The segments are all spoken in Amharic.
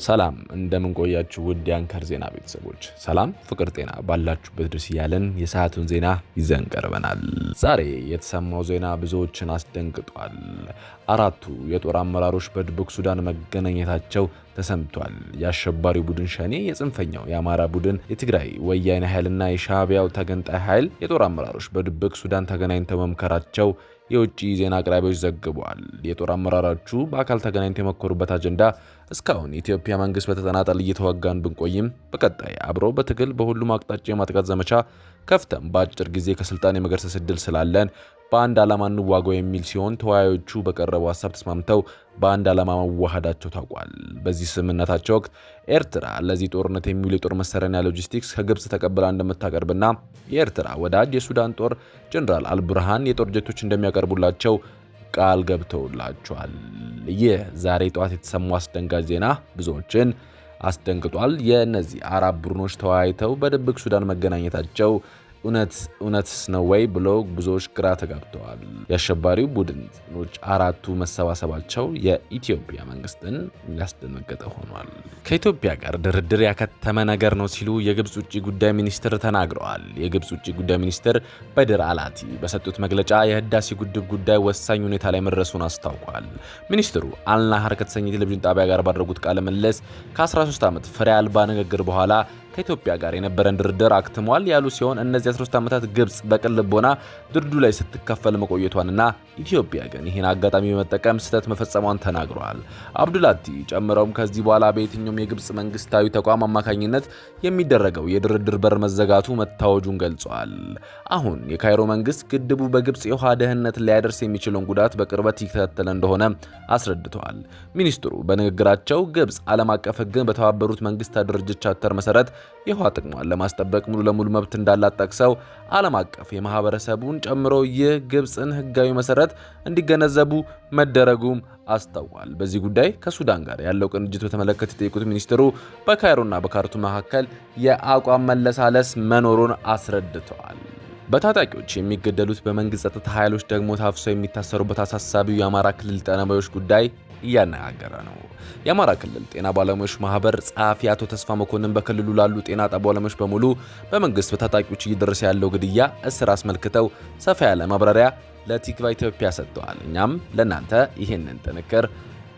ሰላም እንደምን ቆያችሁ ውድ የአንከር ዜና ቤተሰቦች። ሰላም ፍቅር ጤና ባላችሁበት ድረስ ያለን የሰዓቱን ዜና ይዘን ቀርበናል። ዛሬ የተሰማው ዜና ብዙዎችን አስደንግጧል። አራቱ የጦር አመራሮች በድብቅ ሱዳን መገናኘታቸው ተሰምቷል። የአሸባሪው ቡድን ሸኔ፣ የጽንፈኛው የአማራ ቡድን፣ የትግራይ ወያኔ ኃይልና የሻዕቢያው ተገንጣይ ኃይል የጦር አመራሮች በድብቅ ሱዳን ተገናኝተው መምከራቸው የውጭ ዜና አቅራቢዎች ዘግበዋል። የጦር አመራሮቹ በአካል ተገናኝተው የመከሩበት አጀንዳ እስካሁን የኢትዮጵያ መንግስት በተጠናጠል እየተዋጋን ብንቆይም በቀጣይ አብሮ በትግል በሁሉም አቅጣጫ የማጥቃት ዘመቻ ከፍተን በአጭር ጊዜ ከስልጣን የመገርሰስ ዕድል ስላለን በአንድ ዓላማ እንዋጋው የሚል ሲሆን ተወያዮቹ በቀረበው ሀሳብ ተስማምተው በአንድ ዓላማ መዋሃዳቸው ታውቋል። በዚህ ስምምነታቸው ወቅት ኤርትራ ለዚህ ጦርነት የሚውል የጦር መሳሪያና ሎጂስቲክስ ከግብጽ ተቀብላ እንደምታቀርብና የኤርትራ ወዳጅ የሱዳን ጦር ጀነራል አልቡርሃን የጦር ጀቶች እንደሚያቀርቡላቸው ቃል ገብተውላቸዋል። ይህ ዛሬ ጠዋት የተሰማው አስደንጋጭ ዜና ብዙዎችን አስደንግጧል። የእነዚህ አራት ቡድኖች ተወያይተው በድብቅ ሱዳን መገናኘታቸው እውነትስ ነው ወይ ብሎ ብዙዎች ግራ ተጋብተዋል። የአሸባሪው ቡድኖች አራቱ መሰባሰባቸው የኢትዮጵያ መንግስትን ያስደነገጠ ሆኗል። ከኢትዮጵያ ጋር ድርድር ያከተመ ነገር ነው ሲሉ የግብጽ ውጭ ጉዳይ ሚኒስትር ተናግረዋል። የግብጽ ውጭ ጉዳይ ሚኒስትር በድር አላቲ በሰጡት መግለጫ የህዳሴ ግድብ ጉዳይ ወሳኝ ሁኔታ ላይ መድረሱን አስታውቋል። ሚኒስትሩ አልናሃር ከተሰኘ ቴሌቪዥን ጣቢያ ጋር ባደረጉት ቃለ ምልልስ ከ13 ዓመት ፍሬ አልባ ንግግር በኋላ ከኢትዮጵያ ጋር የነበረን ድርድር አክትሟል ያሉ ሲሆን እነዚህ 13 ዓመታት ግብጽ በቅን ልቦና ድርድሩ ላይ ስትከፈል መቆየቷንና ኢትዮጵያ ግን ይህን አጋጣሚ በመጠቀም ስህተት መፈጸሟን ተናግረዋል። አብዱላቲ ጨምረውም ከዚህ በኋላ በየትኛውም የግብጽ መንግስታዊ ተቋም አማካኝነት የሚደረገው የድርድር በር መዘጋቱ መታወጁን ገልጸዋል። አሁን የካይሮ መንግስት ግድቡ በግብጽ የውሃ ደህንነት ሊያደርስ የሚችለውን ጉዳት በቅርበት ይከታተል እንደሆነ አስረድተዋል። ሚኒስትሩ በንግግራቸው ግብጽ ዓለም አቀፍ ሕግን በተባበሩት መንግስታት ድርጅት ቻርተር መሰረት የውሃ ጥቅሟን ለማስጠበቅ ሙሉ ለሙሉ መብት እንዳላት ጠቅሰው ዓለም አቀፍ የማህበረሰቡን ጨምሮ ይህ ግብጽን ህጋዊ መሰረት እንዲገነዘቡ መደረጉም አስታውቋል። በዚህ ጉዳይ ከሱዳን ጋር ያለው ቅንጅት በተመለከተ የጠየቁት ሚኒስትሩ በካይሮና በካርቱም መካከል የአቋም መለሳለስ መኖሩን አስረድተዋል። በታጣቂዎች የሚገደሉት በመንግስት ጸጥታ ኃይሎች ደግሞ ታፍሰው የሚታሰሩበት አሳሳቢው የአማራ ክልል ጤና ባለሙያዎች ጉዳይ እያነጋገረ ነው። የአማራ ክልል ጤና ባለሙያዎች ማህበር ጸሐፊ አቶ ተስፋ መኮንን በክልሉ ላሉ ጤና ባለሙያዎች በሙሉ በመንግስት በታጣቂዎች እየደረሰ ያለው ግድያ፣ እስር አስመልክተው ሰፋ ያለ ማብራሪያ ለቲክቫ ኢትዮጵያ ሰጥተዋል። እኛም ለእናንተ ይህንን ጥንቅር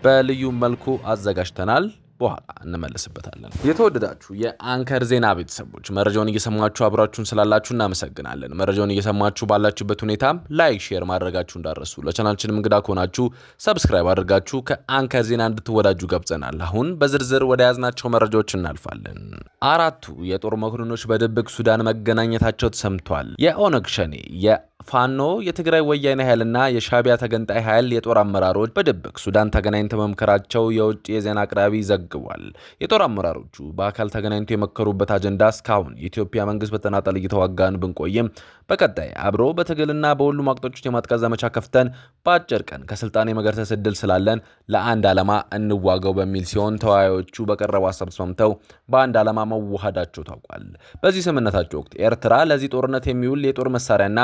በልዩ መልኩ አዘጋጅተናል። በኋላ እንመለስበታለን። የተወደዳችሁ የአንከር ዜና ቤተሰቦች መረጃውን እየሰማችሁ አብራችሁን ስላላችሁ እናመሰግናለን። መረጃውን እየሰማችሁ ባላችሁበት ሁኔታ ላይክ፣ ሼር ማድረጋችሁ እንዳረሱ። ለቻናላችንም እንግዳ ከሆናችሁ ሰብስክራይብ አድርጋችሁ ከአንከር ዜና እንድትወዳጁ ገብዘናል። አሁን በዝርዝር ወደ ያዝናቸው መረጃዎች እናልፋለን። አራቱ የጦር መኮንኖች በድብቅ ሱዳን መገናኘታቸው ተሰምቷል። የኦነግ ሸኔ ፋኖ የትግራይ ወያኔ ኃይልና የሻዕቢያ ተገንጣይ ኃይል የጦር አመራሮች በድብቅ ሱዳን ተገናኝተው መምከራቸው የውጭ የዜና አቅራቢ ዘግቧል። የጦር አመራሮቹ በአካል ተገናኝተው የመከሩበት አጀንዳ እስካሁን የኢትዮጵያ መንግስት በተናጠል እየተዋጋን ብንቆይም በቀጣይ አብሮ በትግልና በሁሉም አቅጣጫዎች የማጥቃት ዘመቻ ከፍተን በአጭር ቀን ከስልጣን የመገርሰስ ዕድል ስላለን ለአንድ ዓላማ እንዋጋው በሚል ሲሆን ተወያዮቹ በቀረበው ሀሳብ ተስማምተው በአንድ ዓላማ መዋሃዳቸው ታውቋል። በዚህ ስምምነታቸው ወቅት ኤርትራ ለዚህ ጦርነት የሚውል የጦር መሳሪያና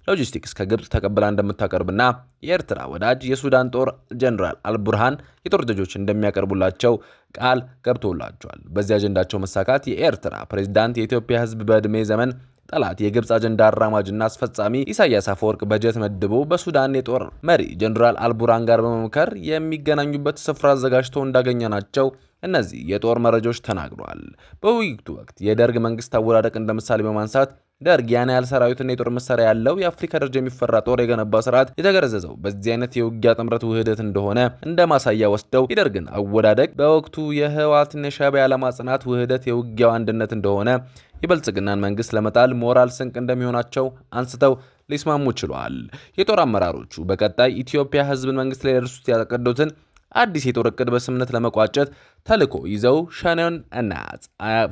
ሎጂስቲክስ ከግብጽ ተቀብላ እንደምታቀርብና የኤርትራ ወዳጅ የሱዳን ጦር ጀነራል አልቡርሃን የጦር ጀቶች እንደሚያቀርቡላቸው ቃል ገብተውላቸዋል። በዚህ አጀንዳቸው መሳካት የኤርትራ ፕሬዝዳንት የኢትዮጵያ ሕዝብ በዕድሜ ዘመን ጠላት የግብጽ አጀንዳ አራማጅና አስፈጻሚ ኢሳያስ አፈወርቅ በጀት መድቦ በሱዳን የጦር መሪ ጀነራል አልቡርሃን ጋር በመምከር የሚገናኙበት ስፍራ አዘጋጅተው እንዳገኘናቸው እነዚህ የጦር መረጃዎች ተናግረዋል። በውይይቱ ወቅት የደርግ መንግስት አወዳደቅ እንደምሳሌ በማንሳት ደርግ ያን ያህል ሰራዊትና የጦር መሳሪያ ያለው የአፍሪካ ደረጃ የሚፈራ ጦር የገነባ ስርዓት የተገረዘዘው በዚህ አይነት የውጊያ ጥምረት ውህደት እንደሆነ እንደ ማሳያ ወስደው የደርግን አወዳደቅ በወቅቱ የህወሓትና የሻዕቢያ ለማጽናት ውህደት የውጊያው አንድነት እንደሆነ የብልጽግናን መንግስት ለመጣል ሞራል ስንቅ እንደሚሆናቸው አንስተው ሊስማሙ ችለዋል። የጦር አመራሮቹ በቀጣይ ኢትዮጵያ ህዝብን መንግስት ላይ ያደርሱት ያቀዱትን አዲስ የጦር እቅድ በስምምነት ለመቋጨት ተልዕኮ ይዘው ሸኔን እና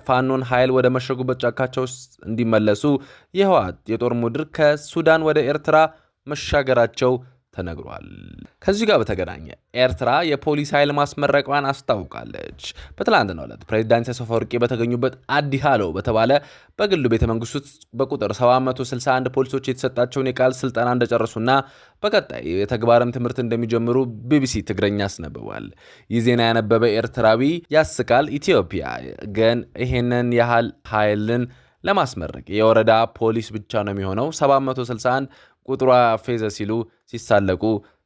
ፋኖን ኃይል ወደ መሸጉበት ጫካቸው እንዲመለሱ የህወሓት የጦር ቡድን ከሱዳን ወደ ኤርትራ መሻገራቸው ተነግሯል። ከዚህ ጋር በተገናኘ ኤርትራ የፖሊስ ኃይል ማስመረቋን አስታውቃለች። በትላንትናው ዕለት ፕሬዝዳንት ኢሳያስ አፈወርቂ በተገኙበት አዲ ሃሎ በተባለ በግሉ ቤተ መንግስት ውስጥ በቁጥር 761 ፖሊሶች የተሰጣቸውን የቃል ስልጠና እንደጨረሱና በቀጣይ የተግባርም ትምህርት እንደሚጀምሩ ቢቢሲ ትግረኛ አስነብቧል። ይህ ዜና ያነበበ ኤርትራዊ ያስቃል፣ ኢትዮጵያ ግን ይሄንን ያህል ኃይልን ለማስመረቅ የወረዳ ፖሊስ ብቻ ነው የሚሆነው፣ 761 ቁጥሯ ፌዘ ሲሉ ሲሳለቁ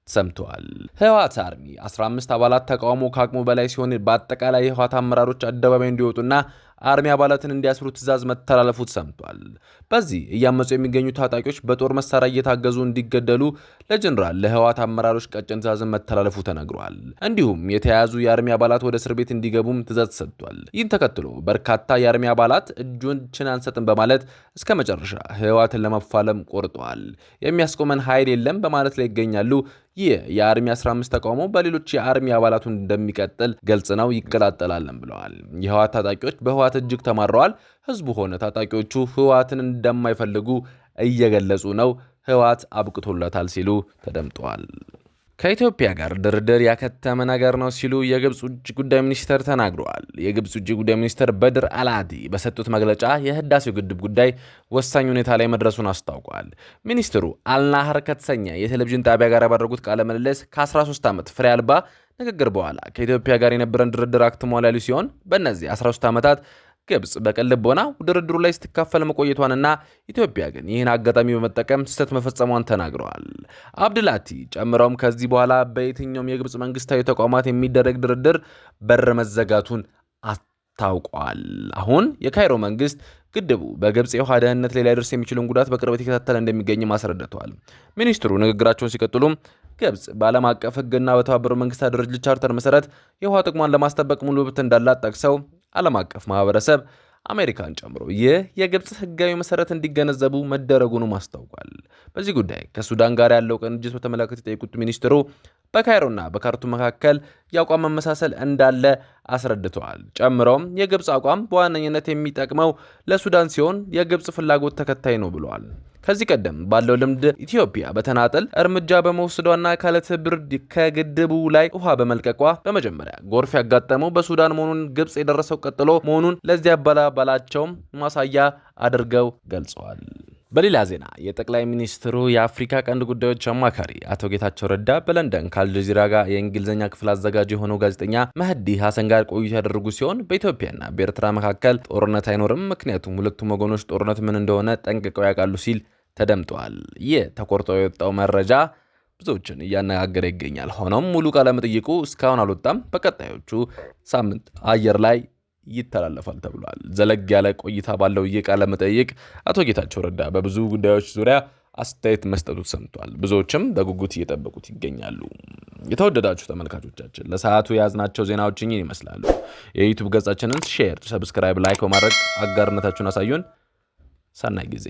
ሰምተዋል። ህወሓት አርሚ 15 አባላት ተቃውሞ ከአቅሙ በላይ ሲሆን በአጠቃላይ የህወሓት አመራሮች አደባባይ እንዲወጡና አርሚ አባላትን እንዲያስሩ ትዕዛዝ መተላለፉ ሰምቷል። በዚህ እያመጹ የሚገኙ ታጣቂዎች በጦር መሳሪያ እየታገዙ እንዲገደሉ ለጀነራል ለህወሓት አመራሮች ቀጭን ትዕዛዝን መተላለፉ ተነግሯል። እንዲሁም የተያዙ የአርሚ አባላት ወደ እስር ቤት እንዲገቡም ትዕዛዝ ሰጥቷል። ይህን ተከትሎ በርካታ የአርሚ አባላት እጆችን አንሰጥም በማለት እስከ መጨረሻ ህወሓትን ለመፋለም ቆርጠዋል። የሚያስቆመን ኃይል የለም በማለት ላይ ይገኛሉ። ይህ የአርሚ 15 ተቃውሞ በሌሎች የአርሚ አባላቱ እንደሚቀጥል ገልጽ ነው፣ ይቀላጠላለን ብለዋል። የህወሓት ታጣቂዎች በህወሓት እጅግ ተማረዋል። ህዝቡ ሆነ ታጣቂዎቹ ህወሓትን እንደማይፈልጉ እየገለጹ ነው። ህወሓት አብቅቶለታል ሲሉ ተደምጠዋል። ከኢትዮጵያ ጋር ድርድር ያከተመ ነገር ነው ሲሉ የግብጽ ውጭ ጉዳይ ሚኒስተር ተናግረዋል። የግብጽ ውጭ ጉዳይ ሚኒስተር በድር አልአዲ በሰጡት መግለጫ የህዳሴው ግድብ ጉዳይ ወሳኝ ሁኔታ ላይ መድረሱን አስታውቋል። ሚኒስትሩ አልናህር ከተሰኘ የቴሌቪዥን ጣቢያ ጋር ባደረጉት ቃለ ምልልስ ከ13 ዓመት ፍሬ አልባ ንግግር በኋላ ከኢትዮጵያ ጋር የነበረን ድርድር አክትሟል ያሉ ሲሆን በእነዚህ 13 ዓመታት ግብጽ በቅን ልቦና ድርድሩ ላይ ስትካፈል መቆየቷንና ኢትዮጵያ ግን ይህን አጋጣሚ በመጠቀም ስህተት መፈጸሟን ተናግረዋል። አብድላቲ ጨምረውም ከዚህ በኋላ በየትኛውም የግብጽ መንግስታዊ ተቋማት የሚደረግ ድርድር በር መዘጋቱን አስታውቋል። አሁን የካይሮ መንግስት ግድቡ በግብጽ የውሃ ደህንነት ላይ ሊያደርስ የሚችለውን ጉዳት በቅርበት እየተከታተለ እንደሚገኝም አስረድተዋል። ሚኒስትሩ ንግግራቸውን ሲቀጥሉም ግብጽ በዓለም አቀፍ ሕግና በተባበሩት መንግስታት ድርጅት ቻርተር መሰረት የውሃ ጥቅሟን ለማስጠበቅ ሙሉ መብት እንዳላት ጠቅሰው ዓለም አቀፍ ማህበረሰብ አሜሪካን ጨምሮ ይህ የግብጽ ህጋዊ መሰረት እንዲገነዘቡ መደረጉንም አስታውቋል። በዚህ ጉዳይ ከሱዳን ጋር ያለው ቅንጅት በተመለከተ የጠየቁት ሚኒስትሩ በካይሮና በካርቱም መካከል የአቋም መመሳሰል እንዳለ አስረድተዋል። ጨምሮም የግብጽ አቋም በዋነኝነት የሚጠቅመው ለሱዳን ሲሆን የግብጽ ፍላጎት ተከታይ ነው ብለዋል። ከዚህ ቀደም ባለው ልምድ ኢትዮጵያ በተናጠል እርምጃ በመወሰዷና ካለ ትብብር ከግድቡ ላይ ውሃ በመልቀቋ በመጀመሪያ ጎርፍ ያጋጠመው በሱዳን መሆኑን ግብጽ የደረሰው ቀጥሎ መሆኑን ለዚህ አባላቸውም ማሳያ አድርገው ገልጸዋል። በሌላ ዜና የጠቅላይ ሚኒስትሩ የአፍሪካ ቀንድ ጉዳዮች አማካሪ አቶ ጌታቸው ረዳ በለንደን ከአልጀዚራ ጋር የእንግሊዝኛ ክፍል አዘጋጅ የሆነው ጋዜጠኛ መህዲ ሐሰን ጋር ቆይታ ያደረጉ ሲሆን በኢትዮጵያና በኤርትራ መካከል ጦርነት አይኖርም፣ ምክንያቱም ሁለቱም ወገኖች ጦርነት ምን እንደሆነ ጠንቅቀው ያውቃሉ ሲል ተደምጧል። ይህ ተቆርጦ የወጣው መረጃ ብዙዎችን እያነጋገረ ይገኛል። ሆኖም ሙሉ ቃለ መጠይቁ እስካሁን አልወጣም። በቀጣዮቹ ሳምንት አየር ላይ ይተላለፋል ተብሏል። ዘለግ ያለ ቆይታ ባለው የቃለ መጠይቅ አቶ ጌታቸው ረዳ በብዙ ጉዳዮች ዙሪያ አስተያየት መስጠቱ ሰምቷል። ብዙዎችም በጉጉት እየጠበቁት ይገኛሉ። የተወደዳችሁ ተመልካቾቻችን ለሰዓቱ የያዝናቸው ዜናዎች እኚህን ይመስላሉ። የዩቲዩብ ገጻችንን ሼር፣ ሰብስክራይብ፣ ላይክ በማድረግ አጋርነታችሁን አሳዩን። ሰናይ ጊዜ